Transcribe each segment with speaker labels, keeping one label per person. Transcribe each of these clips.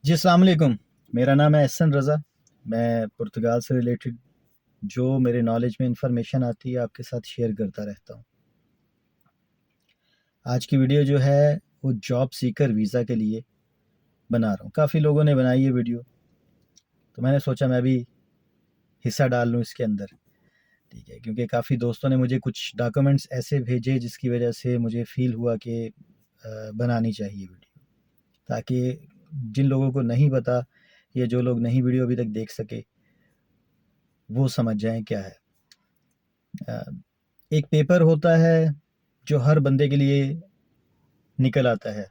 Speaker 1: जी, अस्सलाम वालेकुम। मेरा नाम है एहसन रज़ा। मैं पुर्तगाल से रिलेटेड जो मेरे नॉलेज में इंफॉर्मेशन आती है आपके साथ शेयर करता रहता हूँ। आज की वीडियो जो है वो जॉब सीकर वीज़ा के लिए बना रहा हूँ। काफ़ी लोगों ने बनाई है वीडियो, तो मैंने सोचा मैं भी हिस्सा डाल लूँ इसके अंदर। ठीक है, क्योंकि काफ़ी दोस्तों ने मुझे कुछ डॉक्यूमेंट्स ऐसे भेजे जिसकी वजह से मुझे फ़ील हुआ कि बनानी चाहिए वीडियो, ताकि जिन लोगों को नहीं पता या जो लोग नहीं वीडियो अभी तक देख सके वो समझ जाएँ क्या है। अ, एक पेपर होता है जो हर बंदे के लिए निकल आता है।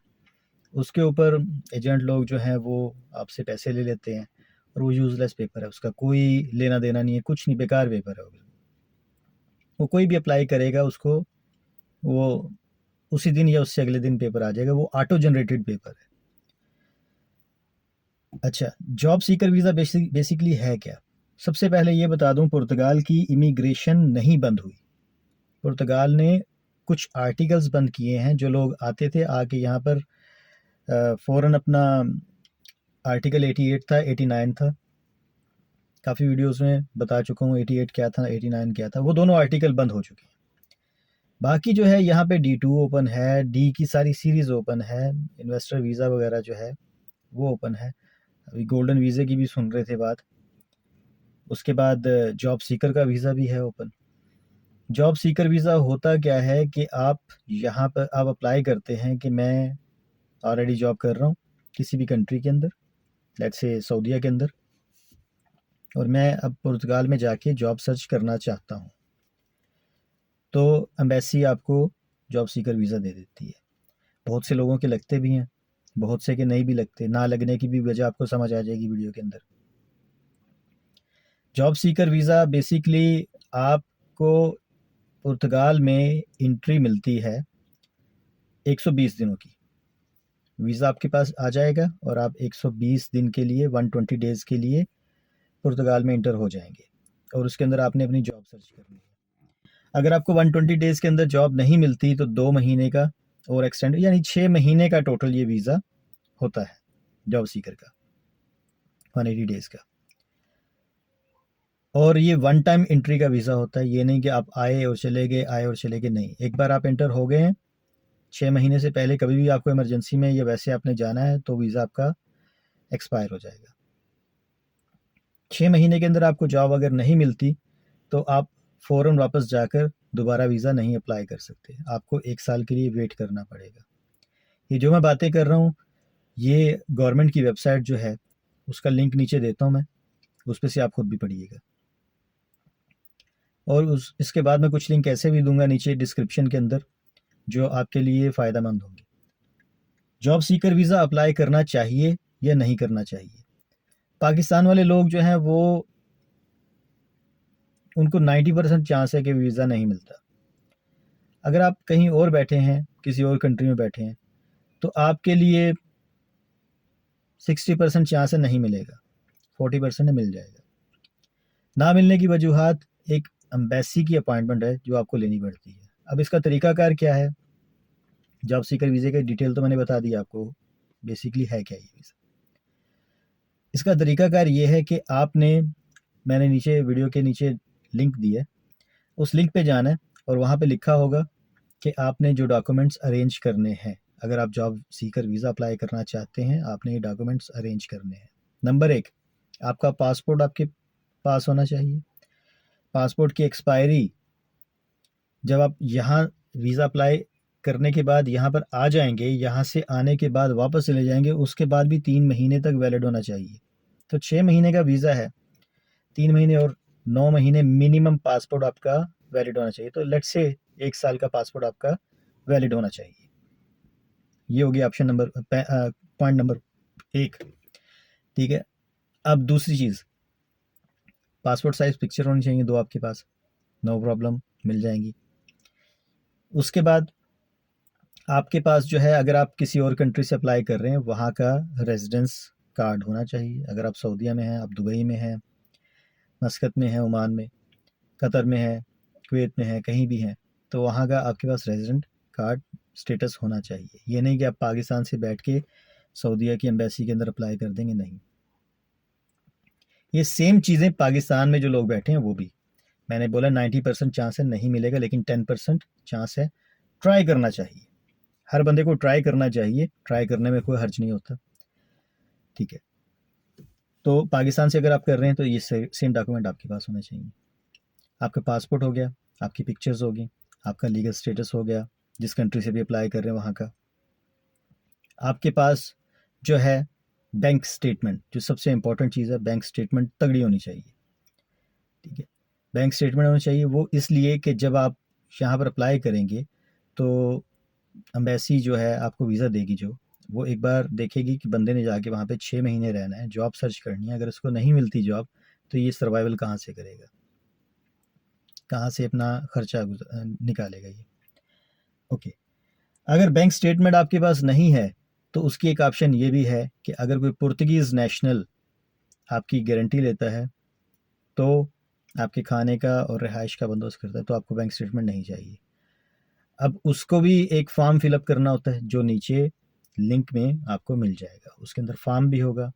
Speaker 1: उसके ऊपर एजेंट लोग जो हैं वो आपसे पैसे ले लेते हैं और वो यूज़लेस पेपर है, उसका कोई लेना देना नहीं है, कुछ नहीं, बेकार पेपर है वो कोई भी अप्लाई करेगा उसको वो उसी दिन या उससे अगले दिन पेपर आ जाएगा, वो ऑटो जनरेटेड पेपर है। अच्छा, जॉब सीकर वीज़ा बेसिकली है क्या? सबसे पहले ये बता दूं, पुर्तगाल की इमिग्रेशन नहीं बंद हुई। पुर्तगाल ने कुछ आर्टिकल्स बंद किए हैं। जो लोग आते थे आके यहाँ पर फ़ौरन अपना आर्टिकल 88 था, 89 था, काफ़ी वीडियोस में बता चुका हूँ 88 क्या था, 89 क्या था, वो दोनों आर्टिकल बंद हो चुके हैं। बाकी जो है यहाँ पे D2 ओपन है, डी की सारी सीरीज़ ओपन है, इन्वेस्टर वीज़ा वगैरह जो है वो ओपन है। अभी गोल्डन वीज़े की भी सुन रहे थे बात। उसके बाद जॉब सीकर का वीज़ा भी है ओपन। जॉब सीकर वीज़ा होता क्या है कि आप यहाँ पर आप अप्लाई करते हैं कि मैं ऑलरेडी जॉब कर रहा हूँ किसी भी कंट्री के अंदर, लेट्स से सऊदीया के अंदर, और मैं अब पुर्तगाल में जाके जॉब सर्च करना चाहता हूँ। तो एम्बेसी आपको जॉब सीकर वीज़ा दे देती है। बहुत से लोगों के लगते भी हैं, बहुत से के नहीं भी लगते। ना लगने की भी वजह आपको समझ आ जाएगी वीडियो के अंदर। जॉब सीकर वीज़ा बेसिकली आपको पुर्तगाल में एंट्री मिलती है 120 दिनों की। वीज़ा आपके पास आ जाएगा और आप 120 दिन के लिए, 120 डेज़ के लिए पुर्तगाल में इंटर हो जाएंगे और उसके अंदर आपने अपनी जॉब सर्च करनी है। अगर आपको 120 डेज़ के अंदर जॉब नहीं मिलती तो 2 महीने का और एक्सटेंड, यानी 6 महीने का टोटल ये वीज़ा होता है जॉब सीकर का, 180 डेज़ का। और ये वन टाइम एंट्री का वीज़ा होता है। ये नहीं कि आप आए और चले गए, आए और चले गए, नहीं। एक बार आप एंटर हो गए हैं, 6 महीने से पहले कभी भी आपको इमरजेंसी में या वैसे आपने जाना है तो वीज़ा आपका एक्सपायर हो जाएगा। 6 महीने के अंदर आपको जॉब अगर नहीं मिलती तो आप फ़ौरन वापस जाकर दोबारा वीज़ा नहीं अप्लाई कर सकते। आपको 1 साल के लिए वेट करना पड़ेगा। ये जो मैं बातें कर रहा हूँ, ये गवर्नमेंट की वेबसाइट जो है, उसका लिंक नीचे देता हूँ मैं, उस पे से आप खुद भी पढ़िएगा। और इसके बाद मैं कुछ लिंक ऐसे भी दूंगा नीचे डिस्क्रिप्शन के अंदर, जो आपके लिए फ़ायदेमंद होंगे। जॉब सीकर वीज़ा अप्लाई करना चाहिए या नहीं करना चाहिए? पाकिस्तान वाले लोग जो हैं वो, उनको 90% चांस है कि वीज़ा नहीं मिलता। अगर आप कहीं और बैठे हैं, किसी और कंट्री में बैठे हैं, तो आपके लिए 60% चांस है नहीं मिलेगा, 40% मिल जाएगा। ना मिलने की वजूहत, एक एम्बेसी की अपॉइंटमेंट है जो आपको लेनी पड़ती है। अब इसका तरीकाकार क्या है? जॉब सीकर वीज़े की डिटेल तो मैंने बता दी आपको, बेसिकली है क्या ये वीज़ा। इसका तरीकाकार ये है कि आपने, मैंने नीचे वीडियो के नीचे लिंक दिया है, उस लिंक पे जाना है और वहाँ पे लिखा होगा कि आपने जो डॉक्यूमेंट्स अरेंज करने हैं। अगर आप जॉब सीकर वीज़ा अप्लाई करना चाहते हैं, आपने ये डॉक्यूमेंट्स अरेंज करने हैं। नंबर 1, आपका पासपोर्ट आपके पास होना चाहिए। पासपोर्ट की एक्सपायरी, जब आप यहाँ वीज़ा अप्लाई करने के बाद यहाँ पर आ जाएंगे, यहाँ से आने के बाद वापस चले जाएंगे, उसके बाद भी 3 महीने तक वैलिड होना चाहिए। तो 6 महीने का वीज़ा है, 3 महीने और 9 महीने मिनिमम पासपोर्ट आपका वैलिड होना चाहिए। तो लेट्स से 1 साल का पासपोर्ट आपका वैलिड होना चाहिए। ये हो गया ऑप्शन नंबर पॉइंट नंबर 1। ठीक है। अब दूसरी चीज़, पासपोर्ट साइज़ पिक्चर होनी चाहिए 2 आपके पास, नो प्रॉब्लम, मिल जाएंगी। उसके बाद आपके पास जो है, अगर आप किसी और कंट्री से अप्लाई कर रहे हैं, वहाँ का रेजिडेंस कार्ड होना चाहिए। अगर आप सऊदीया में हैं, आप दुबई में हैं, मस्कत में हैं, ओमान में, कतर में है, कुवैत में है, कहीं भी हैं, तो वहाँ का आपके पास रेजिडेंट कार्ड स्टेटस होना चाहिए। ये नहीं कि आप पाकिस्तान से बैठ के सऊदीया की एम्बेसी के अंदर अप्लाई कर देंगे? नहीं। ये सेम चीज़ें पाकिस्तान में जो लोग बैठे हैं वो भी, मैंने बोला 90% चांस है नहीं मिलेगा, लेकिन 10% चांस है। ट्राई करना चाहिए, हर बंदे को ट्राई करना चाहिए, ट्राई करने में कोई हर्ज नहीं होता, ठीक है। तो पाकिस्तान से अगर आप कर रहे हैं तो ये सेम डॉक्यूमेंट आपके पास होने चाहिए। आपका पासपोर्ट हो गया, आपकी पिक्चर्स होगी, आपका लीगल स्टेटस हो गया, जिस कंट्री से भी अप्लाई कर रहे हैं वहाँ का। आपके पास जो है बैंक स्टेटमेंट, जो सबसे इम्पोर्टेंट चीज़ है, बैंक स्टेटमेंट तगड़ी होनी चाहिए, ठीक है। बैंक स्टेटमेंट होना चाहिए, वो इसलिए कि जब आप यहाँ पर अप्लाई करेंगे तो एम्बेसी जो है आपको वीज़ा देगी, जो वो एक बार देखेगी कि बंदे ने जाके वहाँ पे 6 महीने रहना है, जॉब सर्च करनी है। अगर उसको नहीं मिलती जॉब तो ये सर्वाइवल कहाँ से करेगा, कहाँ से अपना खर्चा निकालेगा ये। ओके, अगर बैंक स्टेटमेंट आपके पास नहीं है तो उसकी एक ऑप्शन ये भी है कि अगर कोई पुर्तगीज़ नेशनल आपकी गारंटी लेता है तो आपके खाने का और रिहाइश का बंदोबस्त करता है, तो आपको बैंक स्टेटमेंट नहीं चाहिए। अब उसको भी एक फॉर्म फिलअप करना होता है, जो नीचे लिंक में आपको मिल जाएगा, उसके अंदर फॉर्म भी होगा,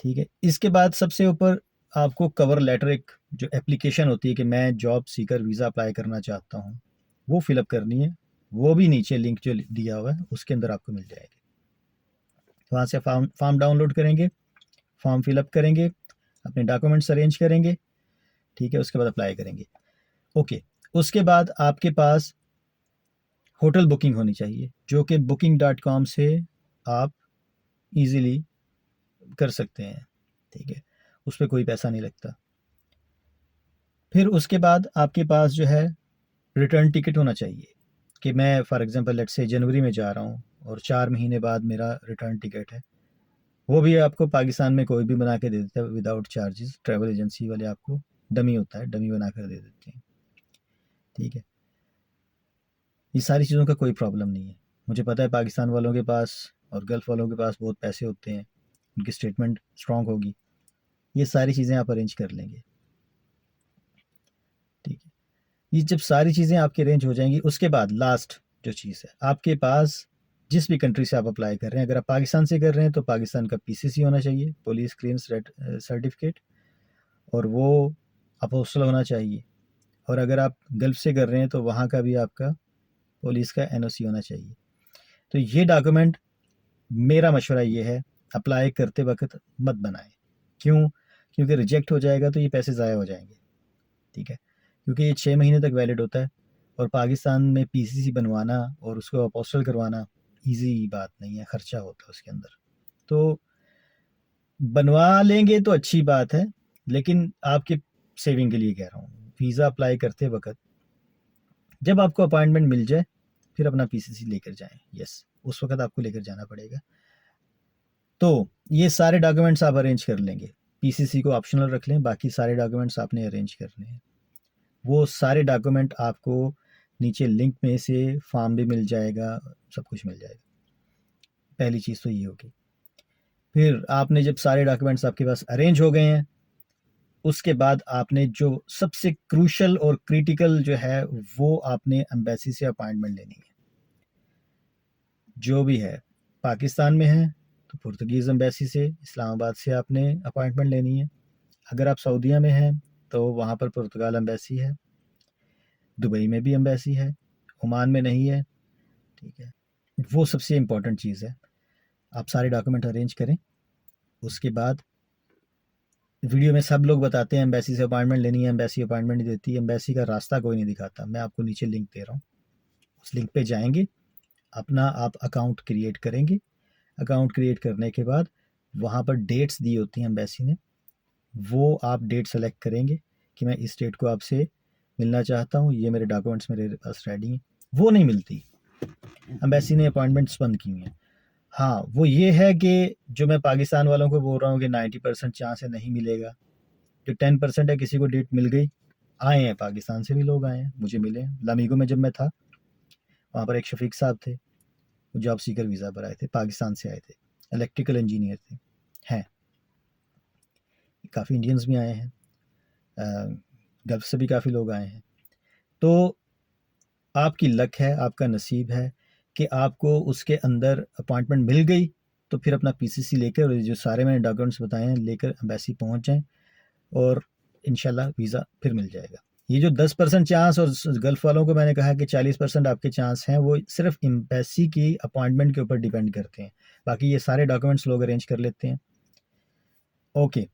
Speaker 1: ठीक है। इसके बाद सबसे ऊपर आपको कवर लेटर, एक जो एप्लीकेशन होती है कि मैं जॉब सीकर वीज़ा अप्लाई करना चाहता हूँ, वो फिलअप करनी है। वो भी नीचे लिंक जो दिया हुआ है उसके अंदर आपको मिल जाएगी। वहाँ से फॉर्म डाउनलोड करेंगे, फॉर्म फिलअप करेंगे, अपने डॉक्यूमेंट्स अरेंज करेंगे, ठीक है। उसके बाद अप्लाई करेंगे। ओके, उसके बाद आपके पास होटल बुकिंग होनी चाहिए, जो कि booking.com से आप इजीली कर सकते हैं, ठीक है। उस पर कोई पैसा नहीं लगता। फिर उसके बाद आपके पास जो है रिटर्न टिकट होना चाहिए, कि मैं फॉर एग्जांपल लेट्स से जनवरी में जा रहा हूँ और 4 महीने बाद मेरा रिटर्न टिकट है। वो भी आपको पाकिस्तान में कोई भी बना के दे देता है विदाउट चार्जेस, ट्रैवल एजेंसी वाले आपको डमी होता है, डमी बना कर दे देते हैं, ठीक है। ये सारी चीज़ों का कोई प्रॉब्लम नहीं है। मुझे पता है पाकिस्तान वालों के पास और गल्फ़ वालों के पास बहुत पैसे होते हैं, उनकी स्टेटमेंट स्ट्रॉन्ग होगी, ये सारी चीज़ें आप अरेंज कर लेंगे, ठीक है। ये जब सारी चीज़ें आपकी अरेंज हो जाएंगी, उसके बाद लास्ट जो चीज़ है, आपके पास जिस भी कंट्री से आप अप्लाई कर रहे हैं, अगर आप पाकिस्तान से कर रहे हैं तो पाकिस्तान का पीसीसी होना चाहिए, पुलिस क्लियरेंस सर्टिफिकेट, और वो अपोस्टल होना चाहिए। और अगर आप गल्फ़ से कर रहे हैं तो वहाँ का भी आपका पुलिस का एनओसी होना चाहिए। तो ये डॉक्यूमेंट, मेरा मशवरा ये है, अप्लाई करते वक्त मत बनाएं। क्यों? क्योंकि रिजेक्ट हो जाएगा तो ये पैसे ज़ाया हो जाएंगे, ठीक है। क्योंकि ये 6 महीने तक वैलिड होता है, और पाकिस्तान में पीसीसी बनवाना और उसको अपोस्टल करवाना ईजी बात नहीं है, ख़र्चा होता है उसके अंदर। तो बनवा लेंगे तो अच्छी बात है, लेकिन आपके सेविंग के लिए कह रहा हूँ, वीज़ा अप्लाई करते वक्त जब आपको अपॉइंटमेंट मिल जाए फिर अपना पीसीसी लेकर जाएं। यस, उस वक्त आपको लेकर जाना पड़ेगा। तो ये सारे डॉक्यूमेंट्स आप अरेंज कर लेंगे, पीसीसी को ऑप्शनल रख लें, बाकी सारे डॉक्यूमेंट्स आपने अरेंज करने हैं। वो सारे डॉक्यूमेंट आपको नीचे लिंक में से फॉर्म भी मिल जाएगा, सब कुछ मिल जाएगा। पहली चीज़ तो ये होगी। फिर आपने जब सारे डॉक्यूमेंट्स आपके पास अरेंज हो गए हैं, उसके बाद आपने जो सबसे क्रूशल और क्रिटिकल जो है, वो आपने एम्बेसी से अपॉइंटमेंट लेनी है। जो भी है, पाकिस्तान में है तो पुर्तगीज़ एम्बेसी से, इस्लामाबाद से आपने अपॉइंटमेंट लेनी है। अगर आप सऊदीया में हैं तो वहाँ पर पुर्तगाल एम्बेसी है, दुबई में भी एम्बेसी है, ओमान में नहीं है, ठीक है। वो सबसे इम्पोर्टेंट चीज़ है। आप सारे डॉक्यूमेंट अरेंज करें। उसके बाद वीडियो में सब लोग बताते हैं एम्बेसी से अपॉइंटमेंट लेनी है, एम्बेसी अपॉइंटमेंट नहीं देती, एम्बेसी का रास्ता कोई नहीं दिखाता। मैं आपको नीचे लिंक दे रहा हूँ, उस लिंक पे जाएंगे, अपना आप अकाउंट क्रिएट करेंगे। अकाउंट क्रिएट करने के बाद वहाँ पर डेट्स दी होती हैं एम्बेसी ने, वो आप डेट सेलेक्ट करेंगे कि मैं इस डेट को आपसे मिलना चाहता हूँ, ये मेरे डॉक्यूमेंट्स मेरे पास रेडी हैं। वो नहीं मिलती, एम्बेसी ने अपॉइंटमेंट्स बंद की हुई हैं। हाँ, वो ये है कि जो मैं पाकिस्तान वालों को बोल रहा हूँ कि 90% चांस है नहीं मिलेगा, जो 10% है किसी को डेट मिल गई। आए हैं पाकिस्तान से भी लोग आए हैं, मुझे मिले हैं। लामीगो में जब मैं था, वहाँ पर एक शफीक साहब थे, वो जॉब सीकर वीज़ा पर आए थे, पाकिस्तान से आए थे, इलेक्ट्रिकल इंजीनियर थे, हैं। काफ़ी इंडियंस भी आए हैं, गल्फ से भी काफ़ी लोग आए हैं। तो आपकी लक है, आपका नसीब है कि आपको उसके अंदर अपॉइंटमेंट मिल गई, तो फिर अपना पीसीसी लेकर और जो सारे मैंने डॉक्यूमेंट्स बताए हैं लेकर एम्बेसी पहुंच जाएं और इंशाल्लाह वीज़ा फिर मिल जाएगा। ये जो 10% चांस और गल्फ़ वालों को मैंने कहा कि 40% आपके चांस हैं, वो सिर्फ एम्बेसी की अपॉइंटमेंट के ऊपर डिपेंड करते हैं। बाकी ये सारे डॉक्यूमेंट्स लोग अरेंज कर लेते हैं। ओके,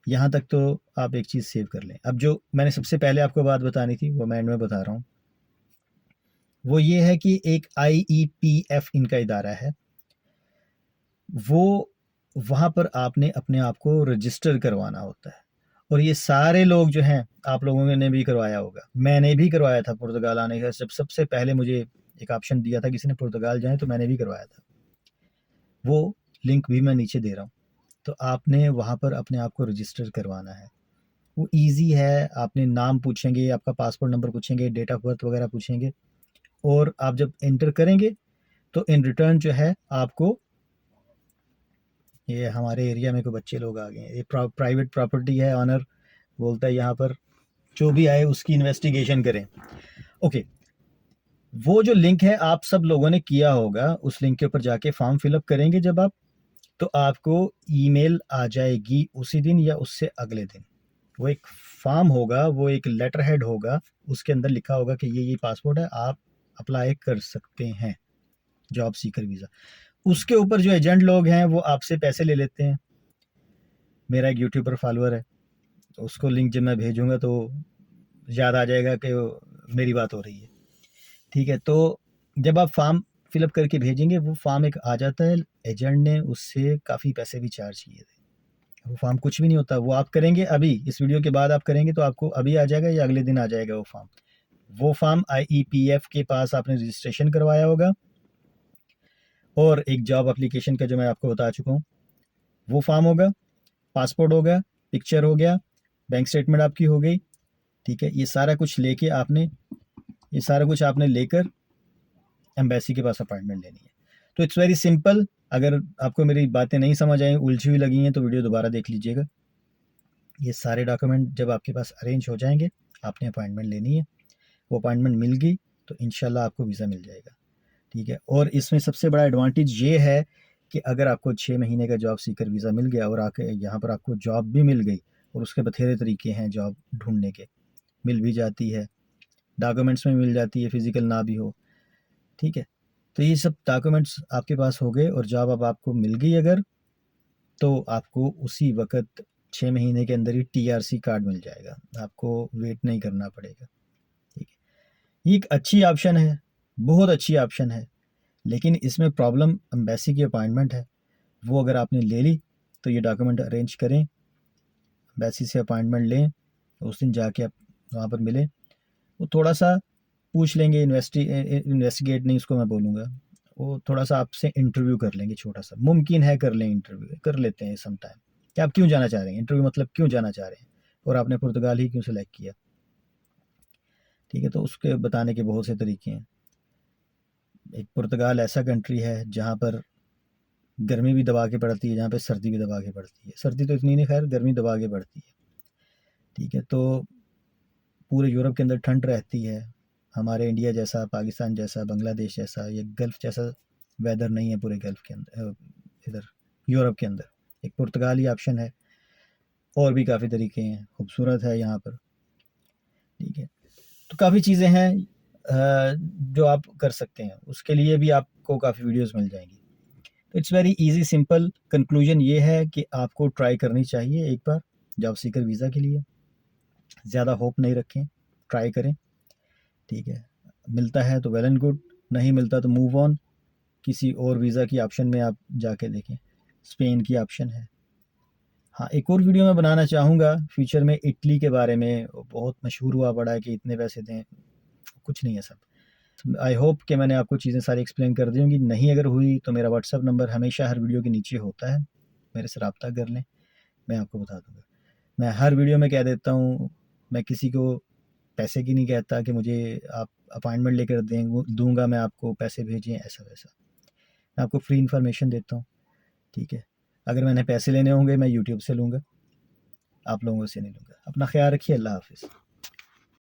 Speaker 1: यहाँ तक तो आप एक चीज़ सेव कर लें। अब जो मैंने सबसे पहले आपको बात बतानी थी वो मैं एंड में बता रहा हूँ। वो ये है कि एक IEPF इनका इदारा है, वो वहाँ पर आपने अपने आप को रजिस्टर करवाना होता है। और ये सारे लोग जो हैं, आप लोगों ने भी करवाया होगा, मैंने भी करवाया था पुर्तगाल आने का। जब सबसे पहले मुझे एक ऑप्शन दिया था किसी ने पुर्तगाल जाए, तो मैंने भी करवाया था। वो लिंक भी मैं नीचे दे रहा हूँ। तो आपने वहाँ पर अपने आप को रजिस्टर करवाना है। वो ईजी है। आपने नाम पूछेंगे, आपका पासपोर्ट नंबर पूछेंगे, डेट ऑफ बर्थ वगैरह पूछेंगे, और आप जब एंटर करेंगे तो इन रिटर्न जो है आपको, ये हमारे एरिया में कोई बच्चे लोग आ गए हैं, ये प्राइवेट प्रॉपर्टी है, ऑनर बोलता है यहाँ पर जो भी आए उसकी इन्वेस्टिगेशन करें। ओके, वो जो लिंक है आप सब लोगों ने किया होगा, उस लिंक के ऊपर जाके फॉर्म फिलअप करेंगे जब आप, तो आपको ईमेल आ जाएगी उसी दिन या उससे अगले दिन। वो एक फॉर्म होगा, वो एक लेटर हेड होगा, उसके अंदर लिखा होगा कि ये पासपोर्ट है, आप अप्लाई कर सकते हैं जॉब सीकर वीज़ा। उसके ऊपर जो एजेंट लोग हैं वो आपसे पैसे ले लेते हैं। मेरा एक यूट्यूबर फॉलोअर है, तो उसको लिंक जब मैं भेजूंगा तो याद आ जाएगा कि मेरी बात हो रही है। ठीक है, तो जब आप फॉर्म फिलअप करके भेजेंगे, वो फॉर्म एक आ जाता है, एजेंट ने उससे काफ़ी पैसे भी चार्ज किए थे। वो फॉर्म कुछ भी नहीं होता, वो आप करेंगे अभी, इस वीडियो के बाद आप करेंगे तो आपको अभी आ जाएगा या अगले दिन आ जाएगा वो फॉर्म। वो फॉर्म IEPF के पास आपने रजिस्ट्रेशन करवाया होगा, और एक जॉब एप्लीकेशन का जो मैं आपको बता चुका हूँ वो फॉर्म होगा, पासपोर्ट होगा, पिक्चर हो गया, बैंक स्टेटमेंट आपकी हो गई। ठीक है, ये सारा कुछ लेके आपने, ये सारा कुछ आपने लेकर एम्बेसी के पास अपॉइंटमेंट लेनी है। तो इट्स वेरी सिंपल। अगर आपको मेरी बातें नहीं समझ आई, उलझी हुई लगी हैं, तो वीडियो दोबारा देख लीजिएगा। ये सारे डॉक्यूमेंट जब आपके पास अरेंज हो जाएंगे, आपने अपॉइंटमेंट लेनी है। वो अपॉइंटमेंट मिल गई तो इंशाल्लाह आपको वीज़ा मिल जाएगा। ठीक है, और इसमें सबसे बड़ा एडवांटेज ये है कि अगर आपको 6 महीने का जॉब सीकर वीज़ा मिल गया और आके यहाँ पर आपको जॉब भी मिल गई, और उसके बथेरे तरीके हैं जॉब ढूंढने के, मिल भी जाती है, डॉक्यूमेंट्स में मिल जाती है, फिजिकल ना भी हो। ठीक है, तो ये सब डॉक्यूमेंट्स आपके पास हो गए और जॉब अब आपको मिल गई अगर, तो आपको उसी वक्त 6 महीने के अंदर ही TRC कार्ड मिल जाएगा, आपको वेट नहीं करना पड़ेगा। ठीक है, ये एक अच्छी ऑप्शन है, बहुत अच्छी ऑप्शन है, लेकिन इसमें प्रॉब्लम एम्बेसी की अपॉइंटमेंट है। वो अगर आपने ले ली तो ये डॉक्यूमेंट अरेंज करें, एम्बेसी से अपॉइंटमेंट लें, उस दिन जाके आप वहाँ पर मिलें। वो थोड़ा सा पूछ लेंगे, इन्वेस्टिगेट नहीं उसको मैं बोलूँगा, वो थोड़ा सा आपसे इंटरव्यू कर लेंगे, छोटा सा, मुमकिन है कर लें, इंटरव्यू कर लेते हैं सम टाइम, कि आप क्यों जाना चाह रहे हैं, इंटरव्यू मतलब क्यों जाना चाह रहे हैं, और आपने पुर्तगाल ही क्यों सेलेक्ट किया। ठीक है, तो उसके बताने के बहुत से तरीके हैं। एक पुर्तगाल ऐसा कंट्री है जहाँ पर गर्मी भी दबा के पड़ती है, जहाँ पे सर्दी भी दबा के पड़ती है। सर्दी तो इतनी नहीं, खैर गर्मी दबा के पड़ती है। ठीक है, तो पूरे यूरोप के अंदर ठंड रहती है, हमारे इंडिया जैसा, पाकिस्तान जैसा, बांग्लादेश जैसा, ये गल्फ़ जैसा वेदर नहीं है पूरे गल्फ़ के अंदर, इधर यूरोप के अंदर। एक पुर्तगाली ऑप्शन है, और भी काफ़ी तरीके हैं, खूबसूरत है यहाँ पर। ठीक है, तो काफ़ी चीज़ें हैं जो आप कर सकते हैं, उसके लिए भी आपको काफ़ी वीडियोस मिल जाएंगी। तो it's very easy simple. Conclusion ये है कि आपको ट्राई करनी चाहिए एक बार जॉब सीकर वीज़ा के लिए, ज़्यादा होप नहीं रखें, ट्राई करें। ठीक है, मिलता है तो वेल एंड गुड, नहीं मिलता तो मूव ऑन, किसी और वीज़ा की ऑप्शन में आप जाके देखें, स्पेन की ऑप्शन है। हाँ, एक और वीडियो मैं बनाना चाहूँगा फ्यूचर में इटली के बारे में, बहुत मशहूर हुआ पड़ा है कि इतने पैसे दें, कुछ नहीं है सब। आई होप कि मैंने आपको चीज़ें सारी एक्सप्लेन कर दी होंगी। नहीं अगर हुई तो मेरा व्हाट्सअप नंबर हमेशा हर वीडियो के नीचे होता है, मेरे से रब्ता कर लें, मैं आपको बता दूँगा। मैं हर वीडियो में कह देता हूँ, मैं किसी को पैसे की नहीं कहता कि मुझे आप अपॉइंटमेंट लेकर दूंगा, मैं आपको पैसे भेजें, ऐसा वैसा। मैं आपको फ्री इन्फॉर्मेशन देता हूँ। ठीक है, अगर मैंने पैसे लेने होंगे मैं यूट्यूब से लूँगा, आप लोगों से नहीं लूँगा। अपना ख्याल रखिए, अल्लाह हाफिज़।